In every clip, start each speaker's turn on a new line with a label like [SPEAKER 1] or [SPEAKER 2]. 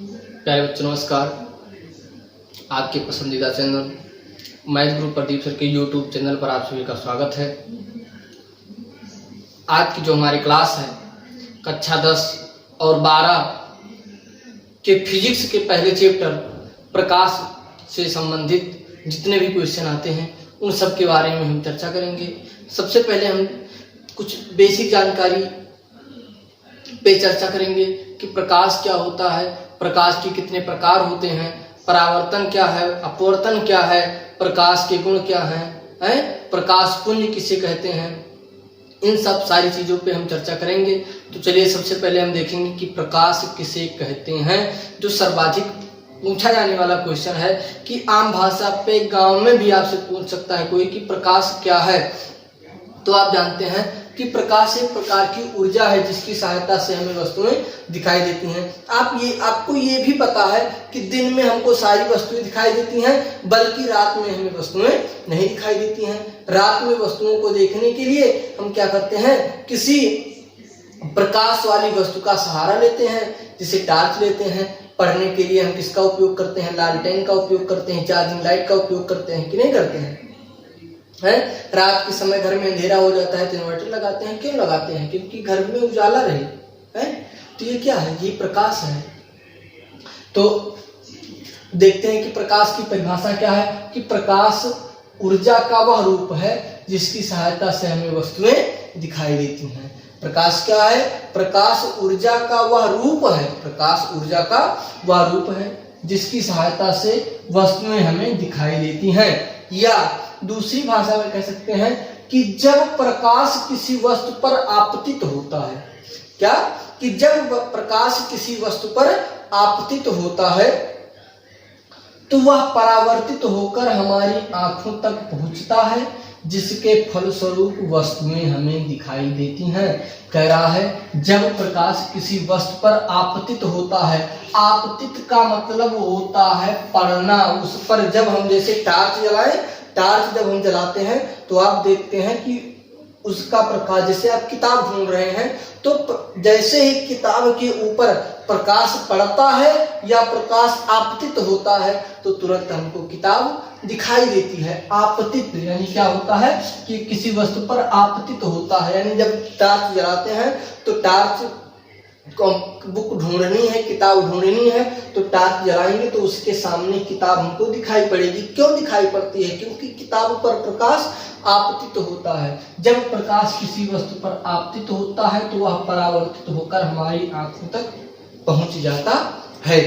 [SPEAKER 1] प्यारे बच्चों नमस्कार। आपके पसंदीदा चैनल मैथ गुरु प्रदीप सर के यूट्यूब चैनल पर आप सभी का स्वागत है। आज की जो हमारी क्लास है कक्षा 10 और 12 के फिजिक्स के पहले चैप्टर प्रकाश से संबंधित जितने भी क्वेश्चन आते हैं उन सब के बारे में हम चर्चा करेंगे। सबसे पहले हम कुछ बेसिक जानकारी पे चर्चा करेंगे कि प्रकाश क्या होता है, प्रकाश के कितने प्रकार होते हैं, परावर्तन क्या है, अपवर्तन क्या है, प्रकाश के गुण क्या हैं, प्रकाश पुंज किसे कहते हैं, इन सब सारी चीज़ों पे हम चर्चा करेंगे। तो चलिए सबसे पहले हम देखेंगे कि प्रकाश किसे कहते हैं। जो सर्वाधिक पूछा जाने वाला क्वेश्चन है कि आम भाषा पे गांव में भी आपसे पूछ सकता है कोई कि प्रकाश क्या है। तो आप जानते हैं कि प्रकाश एक प्रकार की ऊर्जा है जिसकी सहायता से हमें वस्तुएं दिखाई देती हैं। आपको ये भी पता है कि दिन में हमको सारी वस्तुएं दिखाई देती हैं, बल्कि रात में हमें वस्तुएं नहीं दिखाई देती हैं। रात में वस्तुओं को देखने के लिए हम क्या करते हैं, किसी प्रकाश वाली वस्तु का सहारा लेते हैं, जिसे टॉर्च लेते हैं। पढ़ने के लिए हम किसका उपयोग करते हैं, लालटेन का उपयोग करते हैं, चार्जिंग लाइट का उपयोग करते हैं कि नहीं करते हैं। रात के समय घर में अंधेरा हो जाता है तो इन्वर्टर लगाते हैं। क्यों लगाते हैं? क्योंकि घर में उजाला रहे। तो ये क्या है, ये प्रकाश है। तो देखते हैं कि प्रकाश की परिभाषा क्या है कि प्रकाश ऊर्जा का वह रूप है जिसकी सहायता से हमें वस्तुएं दिखाई देती हैं। प्रकाश क्या है? प्रकाश ऊर्जा का वह रूप है, प्रकाश ऊर्जा का वह रूप है जिसकी सहायता से वस्तुएं हमें दिखाई देती हैं। या दूसरी भाषा में कह सकते हैं कि जब प्रकाश किसी वस्तु पर आपतित होता है, क्या कि जब प्रकाश किसी वस्तु पर आपतित होता है तो वह परावर्तित होकर हमारी आंखों तक पहुंचता है, जिसके फलस्वरूप वस्तुएं हमें दिखाई देती हैं। कह रहा है जब प्रकाश किसी वस्तु पर आपतित होता है, आपतित का मतलब होता है पड़ना। उस पर जब हम जैसे टॉर्च जलाएं, टॉर्च जब हम जलाते हैं तो आप देखते हैं कि उसका प्रकाश, जैसे आप किताब ढूंढ रहे हैं तो जैसे ही किताब के ऊपर प्रकाश पड़ता है या प्रकाश आपतित होता है तो तुरंत हमको किताब दिखाई देती है। आपतित यानी क्या होता है कि किसी वस्तु पर आपतित होता है, यानी जब टॉर्च जलाते हैं तो टॉर्च बुक ढूंढनी है, किताब ढूंढनी है तो टॉर्च जलाएंगे तो उसके सामने किताब हमको दिखाई पड़ेगी। क्यों दिखाई पड़ती है? क्योंकि किताब पर प्रकाश आपतित होता है। जब प्रकाश किसी वस्तु पर आपतित होता है तो वह परावर्तित होकर हमारी आंखों तक पहुंच जाता है।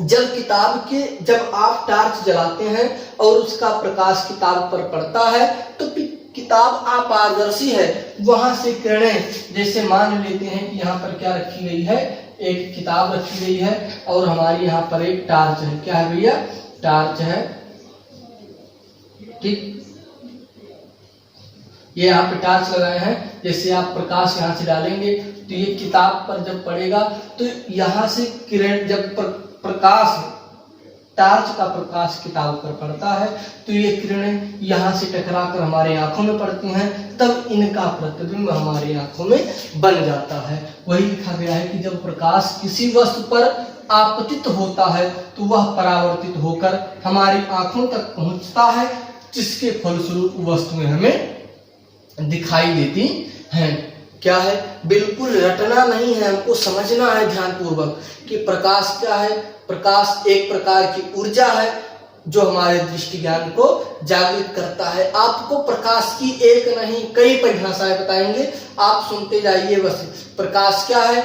[SPEAKER 1] जब आप टॉर्च जलाते हैं और उसका प्रकाश किताब पर पड़ता है तो किताब अपारदर्शी है, वहां से किरणें, जैसे मान लेते हैं कि यहाँ पर क्या रखी गई है, एक किताब रखी गई है और हमारी यहाँ पर एक टॉर्च है। क्या है भैया? टॉर्च है। ठीक, ये यहाँ पे टॉर्च लगाए हैं। जैसे आप प्रकाश यहाँ से डालेंगे तो ये किताब पर जब पड़ेगा तो यहाँ से किरण, जब प्रकाश, टॉर्च का प्रकाश किताब पर पड़ता है तो ये किरणें यहाँ से टकराकर हमारे आंखों में पड़ती हैं, तब इनका प्रतिबिंब हमारी आंखों में बन जाता है। वही लिखा गया है कि जब प्रकाश किसी वस्तु पर आपतित होता है तो वह परावर्तित होकर हमारी आंखों तक पहुंचता है, जिसके फलस्वरूप वस्तुएं हमें दिखाई देती हैं। क्या है? बिल्कुल रटना नहीं है, हमको समझना है ध्यानपूर्वक कि प्रकाश क्या है। प्रकाश एक प्रकार की ऊर्जा है जो हमारे दृष्टि ज्ञान को जागृत करता है। आपको प्रकाश की एक नहीं कई परिभाषाएं बताएंगे, आप सुनते जाइए बस। प्रकाश क्या है?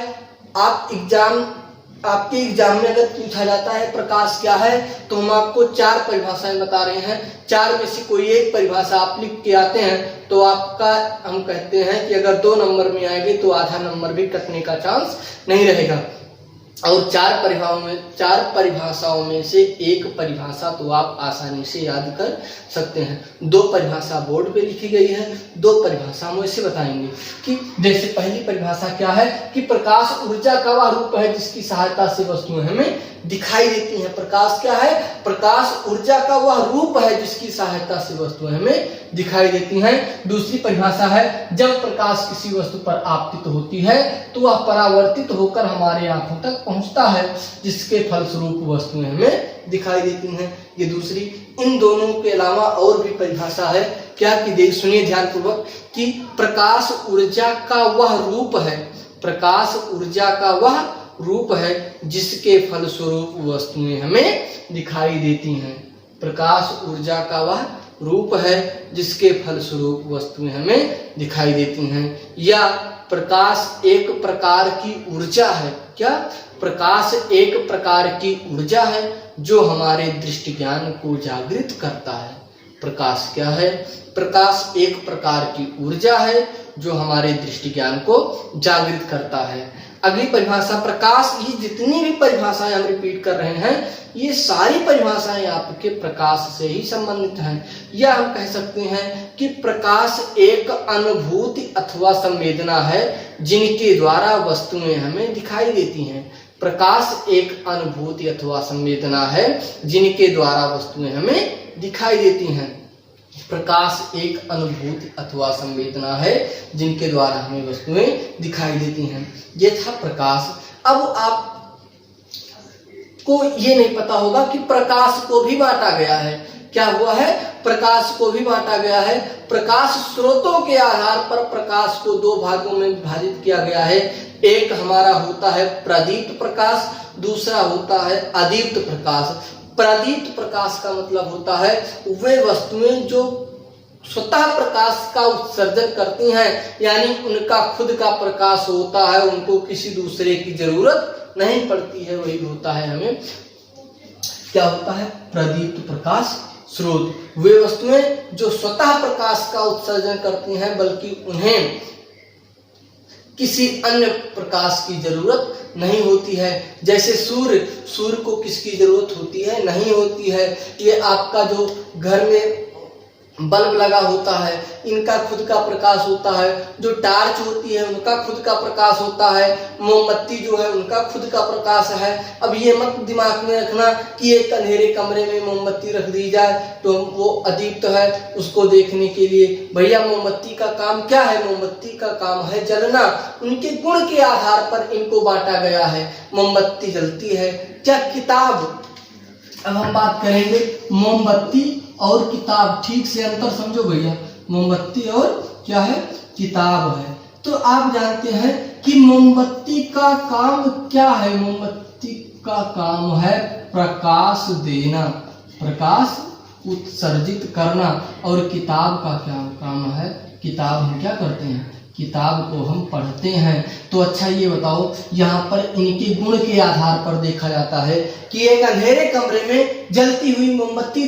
[SPEAKER 1] आपके एग्जाम में अगर पूछा जाता है प्रकाश क्या है तो हम आपको 4 परिभाषाएं बता रहे हैं। 4 में से कोई एक परिभाषा आप लिख के आते हैं तो आपका, हम कहते हैं कि अगर 2 नंबर में आएंगे तो आधा नंबर भी कटने का चांस नहीं रहेगा। और 4 परिभाषाओं में से एक परिभाषा तो आप आसानी से याद कर सकते हैं। 2 परिभाषा बोर्ड पे लिखी गई है, 2 परिभाषा हम इसे बताएंगे कि जैसे पहली परिभाषा क्या है कि प्रकाश ऊर्जा का वह रूप है जिसकी सहायता से वस्तुएं हमें दिखाई देती हैं। प्रकाश क्या है? प्रकाश ऊर्जा का वह रूप है जिसकी सहायता से वस्तुएं हमें दिखाई देती हैं। दूसरी परिभाषा है जब प्रकाश किसी वस्तु पर आपतित होती है तो वह परावर्तित होकर हमारे आंखों तक पहुंचता है, जिसके फलस्वरूप वस्तुएं हमें दिखाई देती हैं। ये दूसरी। इन दोनों के अलावा और भी परिभाषा है क्या कि देख सुनिए ध्यानपूर्वक कि प्रकाश ऊर्जा का वह रूप है, प्रकाश ऊर्जा का वह रूप है जिसके फलस्वरूप वस्तुएं हमें दिखाई देती हैं। प्रकाश ऊर्जा का वह रूप है जिसके फलस्वरूप वस्तुएं हमें दिखाई देती हैं। या प्रकाश एक प्रकार की ऊर्जा है। क्या? प्रकाश एक प्रकार की ऊर्जा है जो हमारे दृष्टि ज्ञान को जागृत करता है। प्रकाश क्या है? प्रकाश एक प्रकार की ऊर्जा है जो हमारे दृष्टि ज्ञान को जागृत करता है। अगली परिभाषा प्रकाश, ये जितनी भी परिभाषाएं हम रिपीट कर रहे हैं ये सारी परिभाषाएं आपके प्रकाश से ही संबंधित हैं। या हम कह सकते हैं कि प्रकाश एक अनुभूति अथवा संवेदना है जिनके द्वारा वस्तुएं हमें दिखाई देती हैं। प्रकाश एक अनुभूति अथवा संवेदना है जिनके द्वारा वस्तुएं हमें दिखाई देती हैं। प्रकाश एक अनुभूति अथवा संवेदना है जिनके द्वारा हमें वस्तुएं दिखाई देती हैं। ये था प्रकाश। अब आप को ये नहीं पता होगा कि प्रकाश को भी बांटा गया है। क्या हुआ है? प्रकाश को भी बांटा गया है। प्रकाश स्रोतों के आधार पर प्रकाश को दो भागों में विभाजित किया गया है। एक हमारा होता है प्रदीप्त प्रकाश, दूसरा होता है अदीप्त प्रकाश। प्रदीप्त प्रकाश का मतलब होता है वे वस्तुएं जो स्वतः प्रकाश का उत्सर्जन करती हैं, यानी उनका खुद का प्रकाश होता है, उनको किसी दूसरे की जरूरत नहीं पड़ती है। वही होता है हमें क्या होता है? प्रदीप्त प्रकाश स्रोत। वे वस्तुएं जो स्वतः प्रकाश का उत्सर्जन करती हैं बल्कि उन्हें किसी अन्य प्रकाश की जरूरत नहीं होती है। जैसे सूर्य, सूर्य को किसकी जरूरत होती है? नहीं होती है। ये आपका जो घर में बल्ब लगा होता है इनका खुद का प्रकाश होता है। जो टार्च होती है उनका खुद का प्रकाश होता है। मोमबत्ती जो है उनका खुद का प्रकाश है। अब ये मत दिमाग में रखना कि एक अंधेरे कमरे में मोमबत्ती रख दी जाए तो वो अदीप्त है, उसको देखने के लिए। भैया मोमबत्ती का काम क्या है? मोमबत्ती का काम है जलना। उनके गुण के आधार पर इनको बांटा गया है। मोमबत्ती जलती है। क्या किताब, अब हम बात करेंगे मोमबत्ती और किताब, ठीक से अंतर समझो भैया। मोमबत्ती और क्या है? किताब है। तो आप जानते हैं कि मोमबत्ती का काम क्या है? मोमबत्ती का काम है प्रकाश देना, प्रकाश उत्सर्जित करना। और किताब का क्या काम है? किताब हम क्या करते हैं? किताब को हम पढ़ते हैं। तो अच्छा ये बताओ, यहाँ पर इनके गुण के आधार पर देखा जाता है कि एक अंधेरे कमरे में जलती हुई मोमबत्ती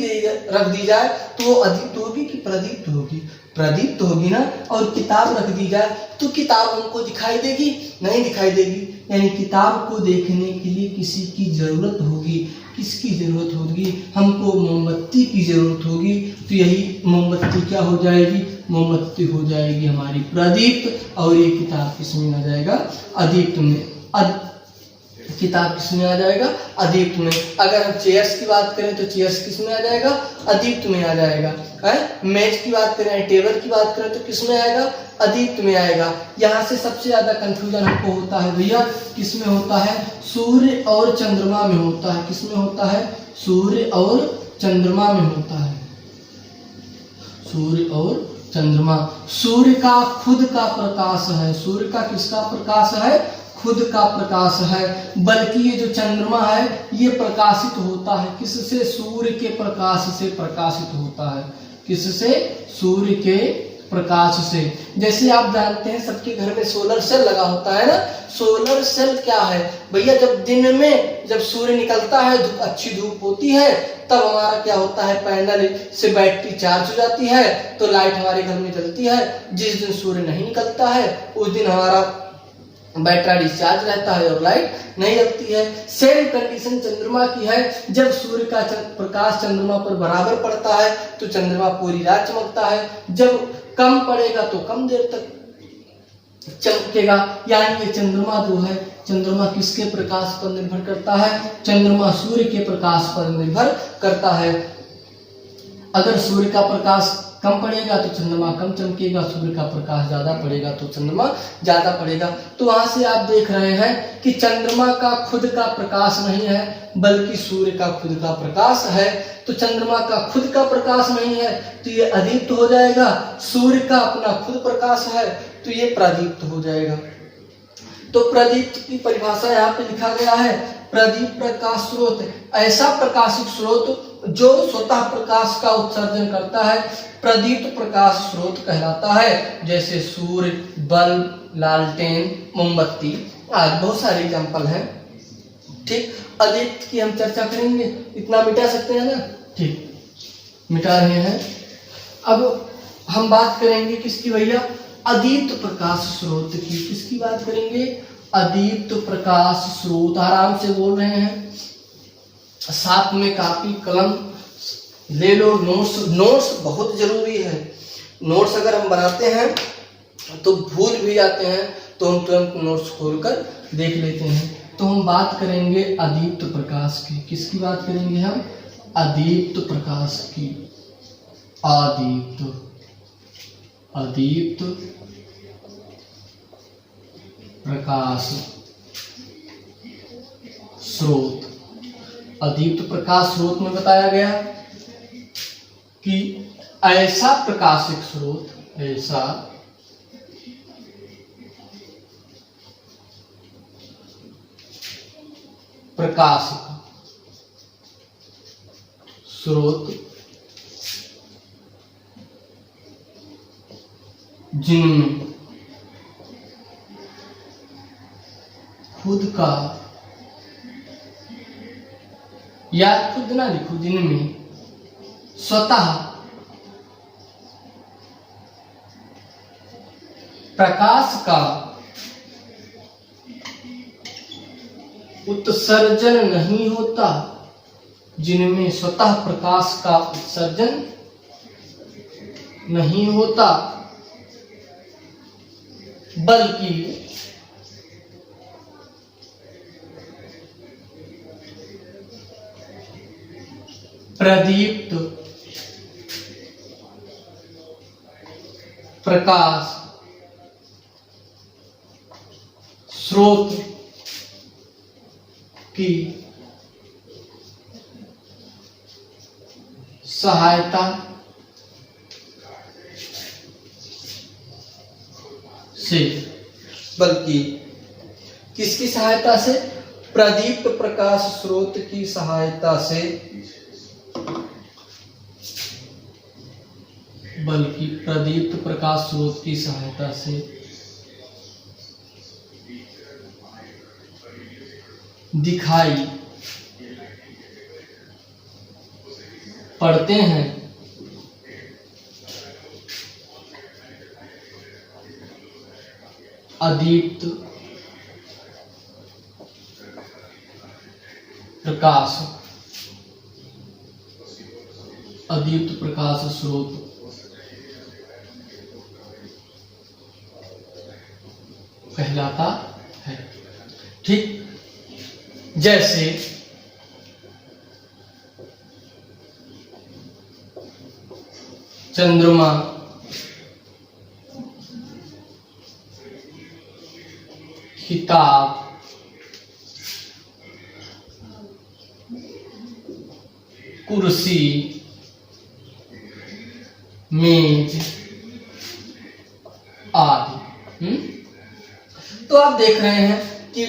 [SPEAKER 1] रख दी जाए तो वो अदीप्त होगी कि प्रदीप्त होगी? प्रदीप्त होगी ना। और किताब रख दी जाए तो किताब हमको दिखाई देगी? नहीं दिखाई देगी। यानी किताब को देखने के लिए किसी की जरूरत होगी। किसकी जरूरत होगी? हमको मोमबत्ती की जरूरत होगी। तो यही मोमबत्ती क्या हो जाएगी? मोमबत्ती हो जाएगी हमारी प्रदीप्त। और ये किताब किसमें आ जाएगा? अदीप्त में। किताब किसमें आ जाएगा? अदीप्त में। अगर हम चेयर्स की बात करें तो चेयर्स किसमें आ जाएगा? अदीप्त में आ जाएगा। मेज की बात करें, टेबल की बात करें तो किसमें आएगा? अदीप्त में आएगा। यहाँ से सबसे ज्यादा कंफ्यूजन हमको होता है भैया, किसमें होता है? सूर्य और चंद्रमा में होता है। किसमें होता है? सूर्य और चंद्रमा में होता है। सूर्य और चंद्रमा। सूर्य का खुद का प्रकाश है। सूर्य का किसका प्रकाश है? खुद का प्रकाश है। बल्कि ये जो चंद्रमा है ये प्रकाशित होता है किससे? सूर्य के प्रकाश से प्रकाशित होता है। किससे? सूर्य के प्रकाश से। जैसे आप जानते हैं सबके घर में सोलर सेल लगा होता है ना। सोलर सेल क्या है भैया? जब दिन में जब सूर्य निकलता है, अच्छी धूप होती है, तब हमारा क्या होता है? पैनल से बैटरी चार्ज हो जाती है तो लाइट हमारे घर में जलती है। जिस दिन सूर्य नहीं निकलता है उस दिन हमारा बैटरी डिस्चार्ज रहता है और लाइट नहीं जलती है। सेम कंडीशन चंद्रमा की है। जब सूर्य का प्रकाश चंद्रमा पर बराबर पड़ता है तो चंद्रमा पूरी रात चमकता है। जब कम पड़ेगा तो कम देर तक चमकेगा। यानी ये चंद्रमा जो है, चंद्रमा किसके प्रकाश पर निर्भर करता है? चंद्रमा सूर्य के प्रकाश पर निर्भर करता है। अगर सूर्य का प्रकाश कम पड़ेगा तो चंद्रमा कम चमकेगा, सूर्य का प्रकाश ज्यादा पड़ेगा तो चंद्रमा ज्यादा पड़ेगा। तो वहां से आप देख रहे हैं कि चंद्रमा का खुद का प्रकाश नहीं है बल्कि सूर्य का खुद का प्रकाश है। तो चंद्रमा का खुद का प्रकाश नहीं है तो ये अदीप्त हो जाएगा, सूर्य का अपना खुद प्रकाश है तो ये प्रदीप्त हो जाएगा। तो प्रदीप्त की परिभाषा यहाँ पे लिखा गया है, प्रदीप प्रकाश स्रोत ऐसा प्रकाशित स्रोत जो स्वतः प्रकाश का उत्सर्जन करता है, प्रदीप्त प्रकाश स्रोत कहलाता है। जैसे सूर्य, बल्ब, लालटेन, मोमबत्ती आदि बहुत सारे एग्जाम्पल हैं। ठीक, अदीप्त की हम चर्चा करेंगे, इतना मिटा सकते हैं ना। ठीक, मिटा रहे हैं। अब हम बात करेंगे किसकी भैया, अदीप्त प्रकाश स्रोत की। किसकी बात करेंगे, अदीप्त प्रकाश स्रोत। आराम से बोल रहे हैं, साथ में कापी कलम ले लो। नोट्स बहुत जरूरी है। नोट्स अगर हम बनाते हैं तो भूल भी जाते हैं तो हम तुरंत नोट्स खोलकर देख लेते हैं। तो हम बात करेंगे अदीप्त प्रकाश की। किसकी बात करेंगे हम, अदीप्त प्रकाश की। अदीप्त प्रकाश स्रोत। अदीप्त प्रकाश स्रोत में बताया गया कि ऐसा प्रकाशिक स्रोत, ऐसा प्रकाशिक स्रोत जिनमें खुद का, या खुद ना लिखो, जिनमें स्वतः प्रकाश का उत्सर्जन नहीं होता, जिनमें स्वतः प्रकाश का उत्सर्जन नहीं होता बल्कि प्रदीप्त प्रकाश स्रोत की सहायता से, बल्कि किसकी सहायता से, प्रदीप्त प्रकाश स्रोत की सहायता से, बल्कि प्रदीप्त प्रकाश स्रोत की सहायता से दिखाई पड़ते हैं अदीप्त प्रकाश, अदीप्त प्रकाश स्रोत कहलाता है। ठीक, जैसे चंद्रमा, किताब, कुर्सी, मेज आदि। तो आप देख रहे हैं कि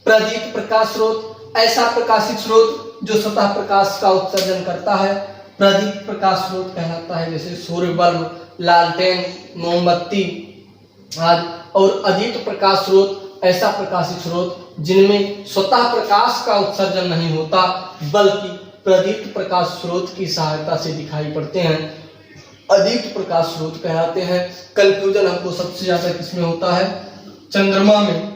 [SPEAKER 1] प्रदीप्त प्रकाश स्रोत ऐसा प्रकाशित स्रोत जो स्वतः प्रकाश का उत्सर्जन करता है, प्रदीप्त प्रकाश स्रोत कहलाता है। जैसे सूर्य, बल्ब, लालटेन, मोमबत्ती आदि। और अदीप्त प्रकाश स्रोत ऐसा प्रकाशित स्रोत जिनमें स्वतः प्रकाश का उत्सर्जन नहीं होता बल्कि प्रदीप्त प्रकाश स्रोत की सहायता से दिखाई पड़ते हैं, अदीप्त प्रकाश स्रोत कहलाते हैं। कंफ्यूजन हमको सबसे ज्यादा किसमें होता है, चंद्रमा में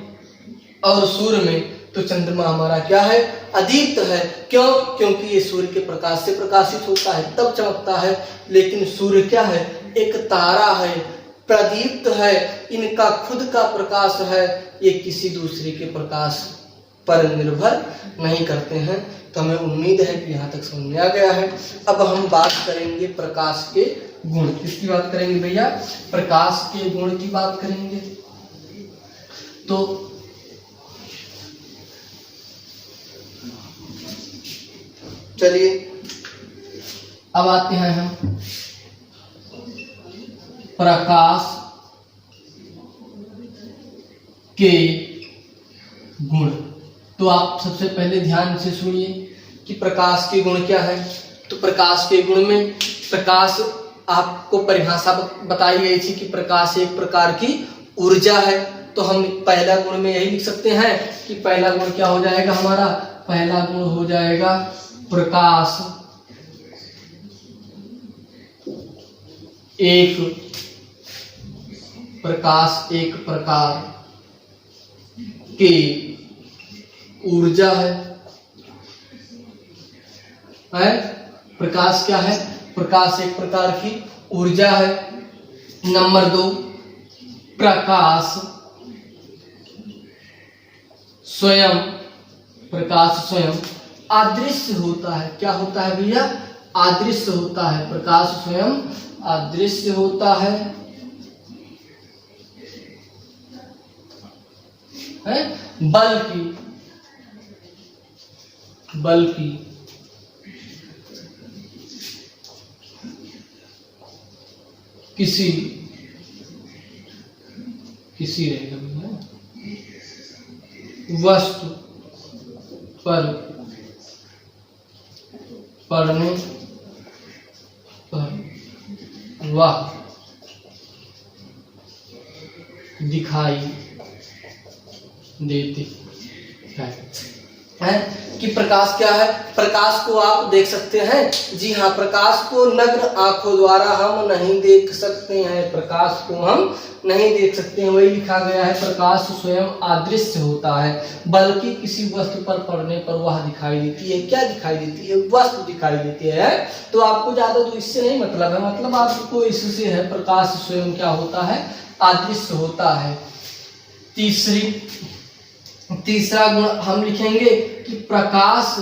[SPEAKER 1] और सूर्य में। तो चंद्रमा हमारा क्या है, अदीप्त है। क्यों? क्योंकि ये सूर्य के प्रकाश से प्रकाशित होता है तब चमकता है। लेकिन सूर्य क्या है, एक तारा है, प्रदीप्त है, इनका खुद का प्रकाश है, ये किसी दूसरे के प्रकाश पर निर्भर नहीं करते हैं। तो हमें उम्मीद है कि यहाँ तक समझ में आ गया है। अब हम बात करेंगे प्रकाश के गुण किसकी बात करेंगे भैया? प्रकाश के गुण की बात करेंगे। तो चलिए अब आते हैं हम प्रकाश के गुण। तो आप सबसे पहले ध्यान से सुनिए कि प्रकाश के गुण क्या है। तो प्रकाश के गुण में प्रकाश आपको परिभाषा बताई गई थी कि प्रकाश एक प्रकार की ऊर्जा है। तो हम पहला गुण में यही लिख सकते हैं कि पहला गुण क्या हो जाएगा हमारा? पहला गुण हो जाएगा प्रकाश एक प्रकार की ऊर्जा है। प्रकाश क्या है? प्रकाश एक प्रकार की ऊर्जा है। नंबर 2, प्रकाश स्वयं अदृश्य होता है। क्या होता है भैया? अदृश्य होता है। प्रकाश स्वयं अदृश्य होता है, बल्कि किसी रहेगा भैया वस्तु पर पड़ने पर वह दिखाई देती है। कि प्रकाश क्या है? प्रकाश को आप देख सकते हैं। जी हाँ, प्रकाश को नग्न आंखों द्वारा हम नहीं देख सकते हैं। प्रकाश को हम नहीं देख सकते हैं, वही लिखा गया है। प्रकाश स्वयं अदृश्य होता है, बल्कि किसी वस्तु पर पड़ने पर वह दिखाई देती है। क्या दिखाई देती है? वस्तु दिखाई देती है। तो आपको ज्यादा तो इससे नहीं मतलब है, मतलब आपको इससे है प्रकाश स्वयं क्या होता है? अदृश्य होता है। तीसरा गुण हम लिखेंगे कि प्रकाश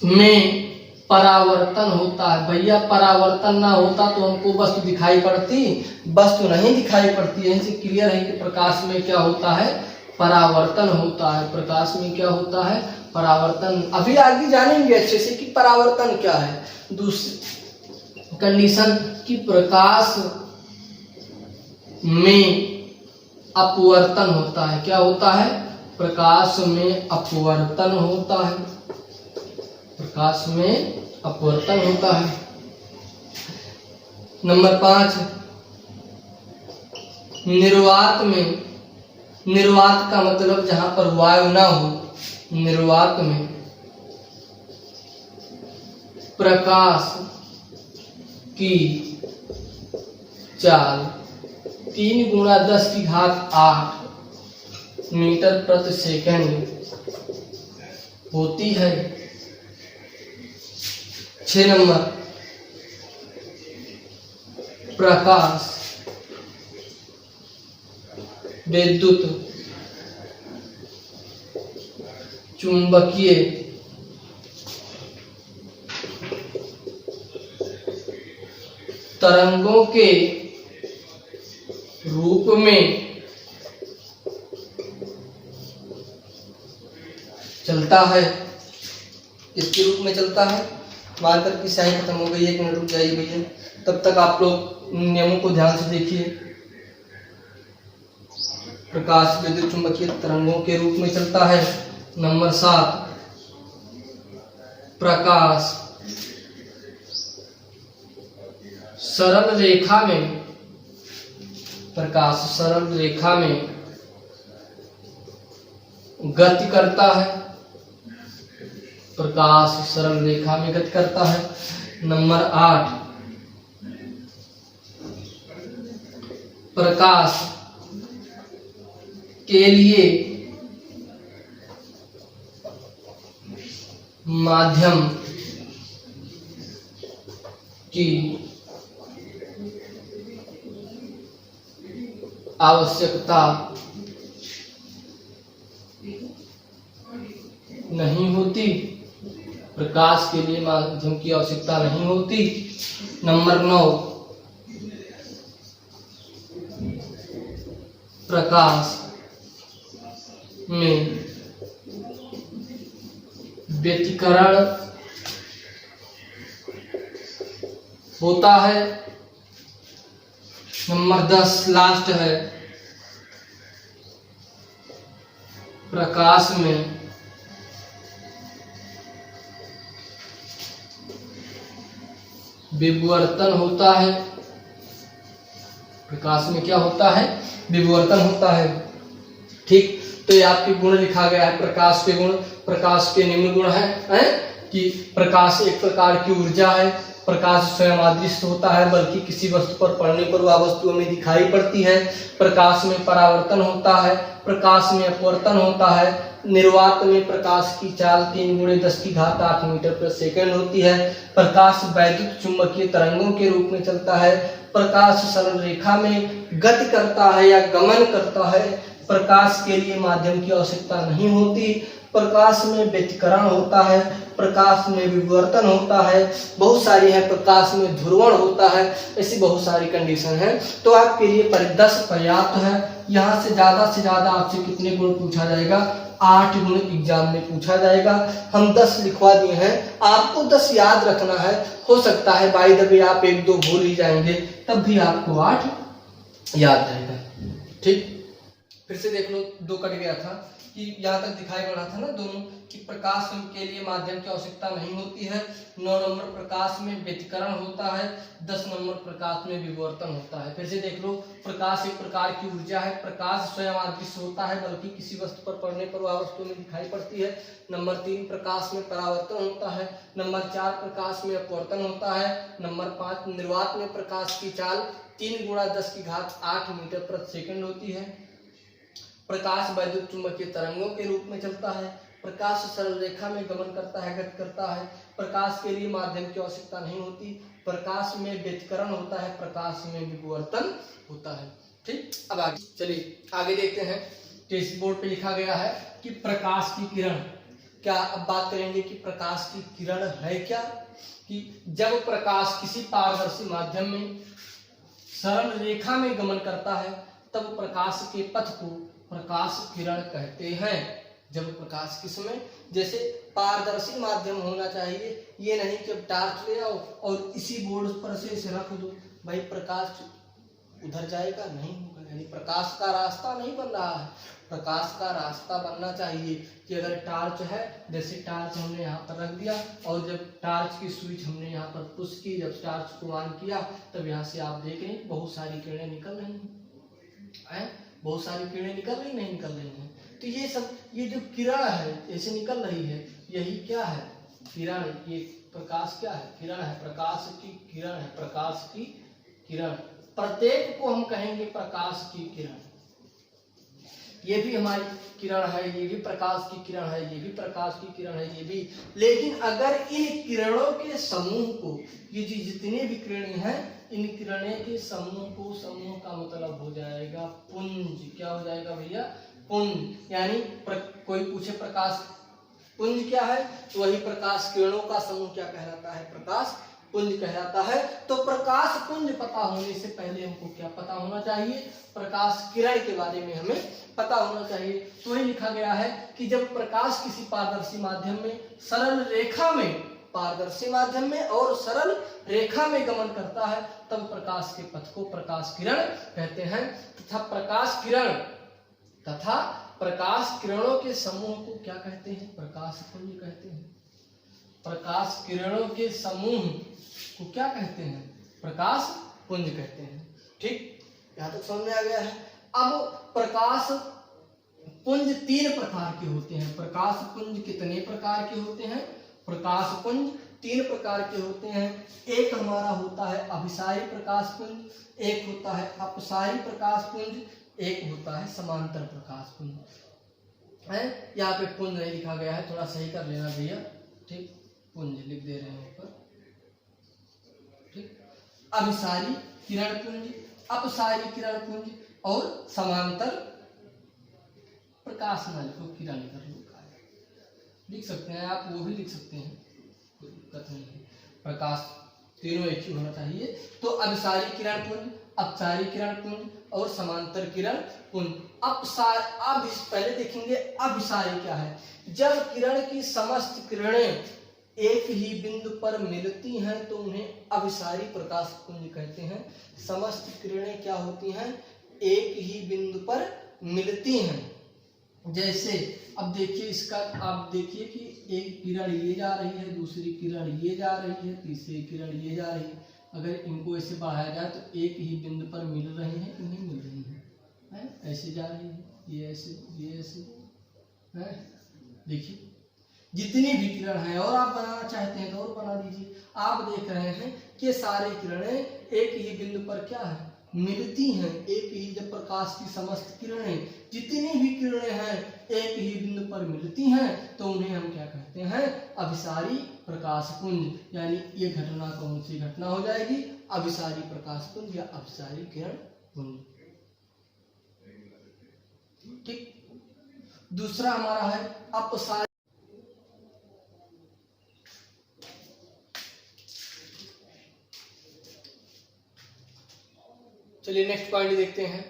[SPEAKER 1] में परावर्तन होता है। भैया परावर्तन ना होता तो हमको वस्तु दिखाई पड़ती? वस्तु नहीं दिखाई पड़ती है। इनसे क्लियर है कि प्रकाश में क्या होता है? परावर्तन होता है। प्रकाश में क्या होता है? परावर्तन। अभी आगे जानेंगे अच्छे से कि परावर्तन क्या है। दूसरी कंडीशन कि प्रकाश में अपवर्तन होता है। क्या होता है? प्रकाश में अपवर्तन होता है। प्रकाश में अपवर्तन होता है। नंबर 5, निर्वात का मतलब जहां पर वायु ना हो, निर्वात में प्रकाश की चाल 3 × 10⁸ मीटर प्रति सेकंड होती है। 6 नंबर, प्रकाश विद्युत चुंबकीय तरंगों के रूप में चलता है। इसके रूप में चलता है। मार्कर की स्याही खत्म हो गई, 1 मिनट रुक जाइए भैया, तब तक आप लोग नियमों को ध्यान से देखिए। प्रकाश विद्युत चुंबकीय तरंगों के रूप में चलता है। नंबर 7, प्रकाश सरल रेखा में गति करता है। प्रकाश सरल रेखा में गति करता है। नंबर 8, प्रकाश के लिए माध्यम की आवश्यकता नहीं होती। प्रकाश के लिए माध्यम की आवश्यकता नहीं होती। नंबर 9, प्रकाश में व्यतिकरण होता है। नंबर 10 लास्ट है, प्रकाश में विवर्तन होता है। प्रकाश में क्या होता है? विवर्तन होता है। ठीक, तो ये आपके गुण लिखा गया है। प्रकाश के गुण, प्रकाश के निम्न गुण है कि प्रकाश एक प्रकार की ऊर्जा है। प्रकाश स्वयं अदृश्य होता है, बल्कि किसी वस्तु पर पड़ने पर वह वस्तु हमें दिखाई पड़ती है। प्रकाश में परावर्तन होता है, प्रकाश में अपवर्तन होता है। निर्वात में प्रकाश की चाल 3 × 10⁸ मीटर प्रति सेकंड होती है। प्रकाश वैद्युत चुंबकीय तरंगों के रूप में चलता है। प्रकाश सरल रेखा में गति करता है या गमन करता है। प्रकाश के लिए माध्यम की आवश्यकता नहीं होती। प्रकाश में व्यतिकरण होता है, प्रकाश में विवर्तन होता है, बहुत सारी है। प्रकाश में ध्रुवण होता है, ऐसी बहुत सारी कंडीशन है। तो आपके लिए 10 पर्याप्त है। यहाँ से ज्यादा आपसे कितने गुण पूछा जाएगा? 8 गुण एग्जाम में पूछा जाएगा। हम 10 लिखवा दिए हैं, आपको 10 याद रखना है। हो सकता है बाय द वे आप 1-2 भूल ही जाएंगे, तब भी आपको 8 याद रहेगा। ठीक, फिर से देख लो, 2 कट गया था कि यहाँ तक दिखाई पड़ रहा था ना दोनों, कि प्रकाश के लिए माध्यम की आवश्यकता नहीं होती है। 9 नंबर प्रकाश में व्यतिकरण होता है। 10 नंबर प्रकाश में विवर्तन होता है। फिर से देख लो, प्रकाश एक प्रकार की ऊर्जा है। प्रकाश स्वयं अदृश्य होता है, बल्कि किसी वस्तु पर पड़ने पर वह वस्तु में दिखाई पड़ती है। नंबर 3 प्रकाश में परावर्तन होता है। नंबर 4 प्रकाश में अपवर्तन होता है। नंबर 5 निर्वात में प्रकाश की चाल 3 × 10⁸ मीटर प्रति सेकंड होती है। प्रकाश वैद्युत चुंबकीय तरंगों के रूप में चलता है। प्रकाश सरल रेखा में गमन करता है, गति करता है। प्रकाश के लिए माध्यम की आवश्यकता नहीं होती। प्रकाश में व्यतिकरण होता है, प्रकाश में विवर्तन होता है। ठीक, अब आगे चलिए आगे देखते हैं। टेस्ट बोर्ड पे लिखा गया है कि प्रकाश की किरण क्या। अब बात करेंगे कि प्रकाश की किरण है क्या। कि जब प्रकाश किसी पारदर्शी माध्यम में सरल रेखा में गमन करता है, तब प्रकाश के पथ को प्रकाश किरण कहते हैं। जब प्रकाश किसमें, जैसे पारदर्शी माध्यम होना चाहिए, ये नहीं कि टॉर्च ले आओ और इसी बोर्ड पर से इसे रख दो, भाई प्रकाश उधर जाएगा नहीं होगा। यानी प्रकाश का रास्ता नहीं बन रहा है। प्रकाश का रास्ता बनना चाहिए कि अगर टॉर्च है, जैसे टॉर्च हमने यहाँ पर रख दिया और जब टॉर्च की स्विच हमने यहाँ पर पुश की, जब टॉर्च को ऑन किया, तब यहाँ से आप देख रहे हैं बहुत सारी किरणें निकल रही हैं। बहुत सारी किरणें निकल रही नहीं निकल रही हैं। तो ये सब, ये जो किरण है ऐसे निकल रही है, यही क्या है? किरण। ये प्रकाश क्या है? किरण है। प्रकाश की किरण है, प्रकाश की किरण। प्रत्येक को हम कहेंगे प्रकाश की किरण। ये भी हमारी किरण है, ये भी प्रकाश की किरण है, ये भी प्रकाश की किरण है, ये भी। लेकिन अगर इन किरणों के समूह को, ये जितने भी किरणें हैं, इन किरणें के समूह को, समूह का मतलब हो जाएगा पुंज। क्या हो जाएगा भैया? पुंज। यानी कोई पूछे प्रकाश पुंज क्या है, तो वही प्रकाश किरणों का समूह क्या कहलाता है? प्रकाश पुंज कहलाता है। तो प्रकाश पुंज पता होने से पहले हमको क्या पता होना चाहिए? प्रकाश किरण के बारे में हमें पता होना चाहिए। तो वही लिखा गया है कि जब प्रकाश किसी पारदर्शी माध्यम में सरल रेखा में, पारदर्शी माध्यम में और सरल रेखा में गमन करता है, तब प्रकाश के पथ को प्रकाश किरण कहते हैं। तथा प्रकाश किरणों के समूह को क्या कहते हैं? प्रकाश पुंज कहते हैं। प्रकाश किरणों के समूह को क्या कहते हैं? प्रकाश पुंज कहते हैं। ठीक, यहाँ तक समझ में आ गया है। अब प्रकाश पुंज 3 प्रकार के होते हैं। प्रकाश पुंज कितने प्रकार के होते हैं? प्रकाश पुंज 3 प्रकार के होते हैं। एक हमारा होता है अभिसारी प्रकाश पुंज, एक होता है अपसारी प्रकाश पुंज, एक होता है समांतर प्रकाश पुंज। है, यहाँ पे पुंज नहीं लिखा गया है, थोड़ा सही कर लेना भैया। ठीक, पुंज लिख दे रहे हैं ऊपर। ठीक, अभिसारी किरण पुंज, अपसारी किरण पुंज और समांतर प्रकाश नल को किरण कर लिख सकते हैं आप, वो भी लिख सकते हैं। कोई दिक्कत नहीं है। प्रकाश तीनों एक ही होना चाहिए। तो अभिसारी किरण पुंज, अपसारी किरण पुंज और समांतर किरण पुंज। अब इस पहले देखेंगे अभिसारी क्या है। जब किरण की समस्त किरणें एक ही बिंदु पर मिलती हैं तो उन्हें अभिसारी प्रकाश पुंज कहते हैं। समस्त किरणें क्या होती हैं, एक ही बिंदु पर मिलती हैं। जैसे अब देखिए इसका, आप देखिए कि एक किरण ये जा रही है, दूसरी किरण ये जा रही है, तीसरी किरण ये जा रही है। अगर इनको ऐसे बढ़ाया जाए तो एक ही बिंदु पर मिल रही है कि नहीं मिल रही है? ऐसे जा रही है, ये ऐसे, ये ऐसे है। देखिए जितनी भी किरण है, और आप बनाना चाहते हैं तो और बना दीजिए। आप देख रहे हैं कि सारी किरणें एक ही बिंदु पर क्या है, मिलती हैं। एक ही, जब प्रकाश की समस्त किरणें, जितनी भी किरणें हैं एक ही बिंदु पर मिलती हैं तो उन्हें हम क्या कहते हैं, अभिसारी प्रकाश पुंज। यानी ये घटना कौन सी घटना हो जाएगी, अभिसारी प्रकाश पुंज या अभिसारी किरण पुंज। ठीक। दूसरा हमारा है अपसारी। चलिए नेक्स्ट पॉइंट देखते हैं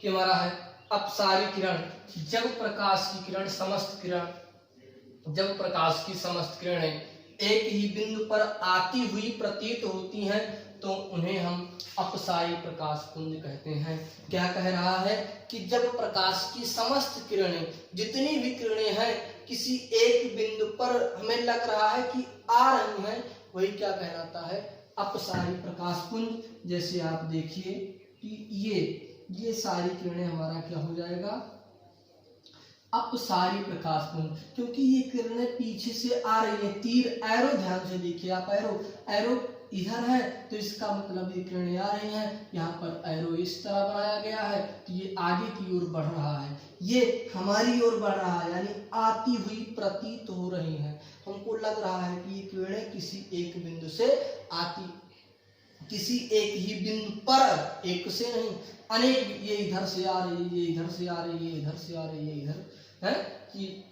[SPEAKER 1] कि हमारा है अपसारी किरण। जब प्रकाश की किरण, समस्त किरण, जब प्रकाश की समस्त किरणें एक ही बिंदु पर आती हुई प्रतीत होती हैं तो उन्हें हम अपसारी प्रकाश पुंज कहते हैं। क्या कह रहा है कि जब प्रकाश की समस्त किरणें, जितनी भी किरणें हैं, किसी एक बिंदु पर हमें लग रहा है कि आ रही हैं, वही क्या कहलाता है, अपसारी प्रकाश पुंज। जैसे आप देखिए कि ये सारी किरणें हमारा क्या हो जाएगा, अपसारी प्रकाश पुंज। क्योंकि ये किरणें पीछे से आ रही है, तीर एरो, ध्यान से देखिए आप, एरो इधर है तो इसका मतलब ये किरणें आ रही हैं। यहाँ पर एरो इस तरह बनाया गया है तो ये आगे की ओर बढ़ रहा है, ये हमारी ओर बढ़ रहा है, यानी आती हुई प्रतीत हो रही है। हमको लग रहा है कि ये किरणें किसी एक बिंदु से आती, किसी एक ही बिंदु पर, एक से नहीं अनेक, ये इधर से आ रही है, ये इधर से आ रही है, ये इधर से आ रही है, इधर है, कि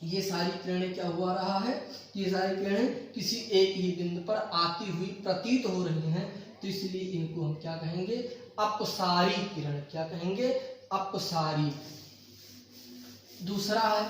[SPEAKER 1] ये सारी किरणें क्या हुआ रहा है, ये सारी किरणें किसी एक ही बिंदु पर आती हुई प्रतीत हो रही हैं। तो इसलिए इनको हम क्या कहेंगे, अपसारी किरण। क्या कहेंगे, अपसारी। दूसरा है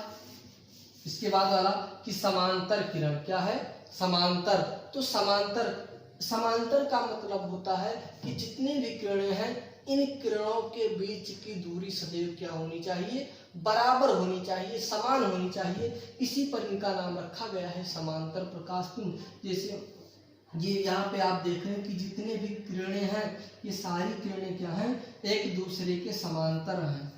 [SPEAKER 1] इसके बाद वाला कि समांतर किरण। क्या है, समांतर। तो समांतर का मतलब होता है कि जितनी भी किरणें हैं, इन किरणों के बीच की दूरी सदैव क्या होनी चाहिए, बराबर होनी चाहिए, समान होनी चाहिए। इसी पर इनका नाम रखा गया है समांतर प्रकाश पुंज। जैसे ये यहाँ पे आप देख रहे हैं कि जितने भी किरणें हैं, ये सारी किरणें क्या हैं, एक दूसरे के समांतर हैं।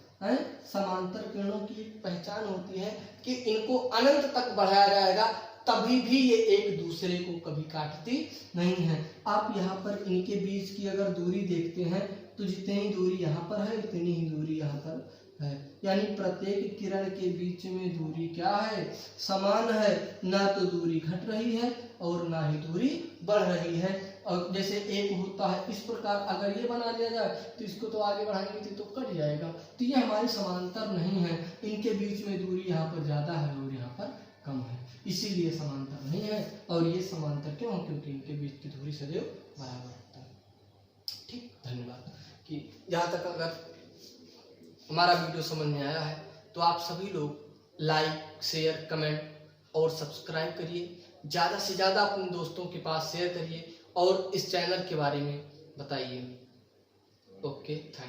[SPEAKER 1] समांतर किरणों की एक पहचान होती है कि इनको अनंत तक बढ़ाया जाएगा तभी भी ये एक दूसरे को कभी काटती नहीं है। आप यहाँ पर इनके बीच की अगर दूरी देखते हैं तो जितनी दूरी यहाँ पर है उतनी ही दूरी यहाँ पर है, यानी प्रत्येक किरण के बीच में दूरी क्या है, समान है। ना तो दूरी घट रही है और ना ही दूरी बढ़ रही है। और जैसे एक होता है इस प्रकार, अगर ये बना लिया जाए तो इसको तो आगे बढ़ाएंगे तो कट जाएगा। तो ये हमारी समांतर नहीं है, इनके बीच में दूरी यहाँ पर ज्यादा है और यहाँ पर कम है, इसीलिए समांतर नहीं है। और ये समांतर क्यों, क्योंकि इनके बीच की दूरी सदैव बराबर होता है। ठीक, धन्यवाद। कि यहाँ तक अगर हमारा वीडियो समझ में आया है तो आप सभी लोग लाइक, शेयर, कमेंट और सब्सक्राइब करिए। ज़्यादा से ज़्यादा अपने दोस्तों के पास शेयर करिए और इस चैनल के बारे में बताइए। Okay, thank you.